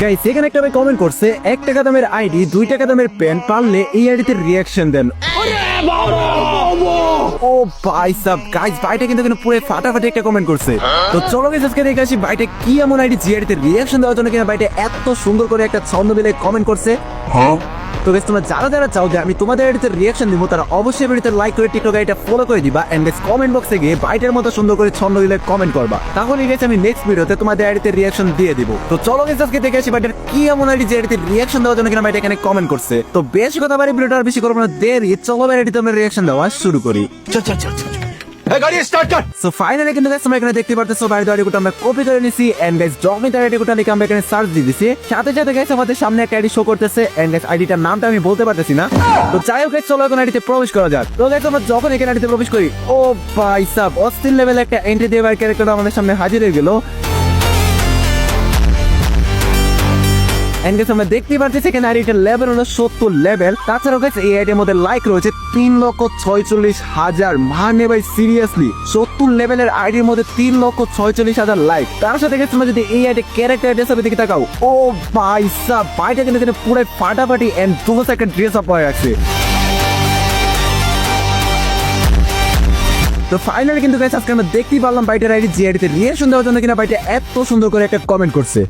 Guys এখানে একটা ভাই কমেন্ট করছে 1 টাকা দামের আইডি 2 টাকা দামের পেন পারলে এই আইডিতে রিঅ্যাকশন দেন। ও ভাই সাব গাইস ভাইটা কিন্তু পুরো ফাটাফাটি একটা কমেন্ট করছে। তো চলো গাইস আজকে দেখে আসি ভাইটা কি এমন আইডি যে আইডিতে রিঅ্যাকশন দেওয়ার জন্য কিনা ভাইটা এত সুন্দর করে একটা ছন্দ মিলে কমেন্ট করছে। তো গাইস তোমরা যারা যারা চাও যে আমি তোমাদের আইডিতে রিঅ্যাকশন দিব তারা অবশ্যই ভিডিওতে লাইক করে টিকটক আইডিটা ফলো করে দিবা এন্ড গাইস কমেন্ট বক্সে গিয়ে বাইটের মতো সুন্দর করে ছন্দ দিলে কমেন্ট করবা, তাহলে গাইস আমি নেক্সট ভিডিওতে তোমাদের আইডিতে রিঅ্যাকশন দিয়ে দিব। তো চলো গাইস আজকে দেখে আসি বাইটের কি এমন আইডি যে আইডিতে রিঅ্যাকশন দেওয়ার জন্য কিনা বাইটা এখানে কমেন্ট করছে। তো বেশি কথা বাড়ি ভিডিওটা আর বেশি করব না, দেরি চলো আইডিতে আমরা রিঅ্যাকশন দেওয়া শুরু করি। চল চল চল চল গাড়ি স্টার্ট কর। সো ফাইনালি কিন্তু গাইস আমরা এখানে দেখতে পারতেছো বাইরের আইডিটা আমরা কপি করে নিছি এন্ড গাইস ডমিট আইডিটা লিখে আমরা এখানে সার্চ দিয়ে দিছি। সাথে সাথে গাইস আমাদের সামনে একটা আইডি শো করতেছে এন্ড গাইস আইডিটার নামটা আমি বলতে পারতেছি না। তো যাই হোক গাইস চলো এখন আইডিতে প্রবেশ করা যাক। তো গাইস আমরা যখন এখানে আইডিতে প্রবেশ করি, ও ভাই সাব অস্থির লেভেল একটা এন্ট্রি দেওয়ার ক্যারেক্টার আমাদের সামনে হাজির হয়ে গেল। আমরা দেখতে পাচ্ছি এখানে আইডিটার লেভেল হলো 70 লেভেল। তাছাড়াও গাইস এই আইডির মধ্যে লাইক রয়েছে 3,46,000। মানে ভাই সিরিয়াসলি 70 লেভেলের আইডির মধ্যে 3,46,000 লাইক। তার সাথে গাইস তোমরা যদি এই আইডি ক্যারেক্টার ড্রেস আপের দিকে তাকাও, ও ভাই সাব বাইটা কিন্তু পুরো ফাটাফাটি এন্ড জোস একটা ড্রেস আপ হয়ে আছে। তো ফাইনালি কিন্তু গাইস আজকে আমরা দেখতেই পারলাম বাইটার আইডি যে আইডিতে রিঅ্যাকশন দেওয়ার জন্য কিনা বাইটা এত সুন্দর করে একটা কমেন্ট করছে।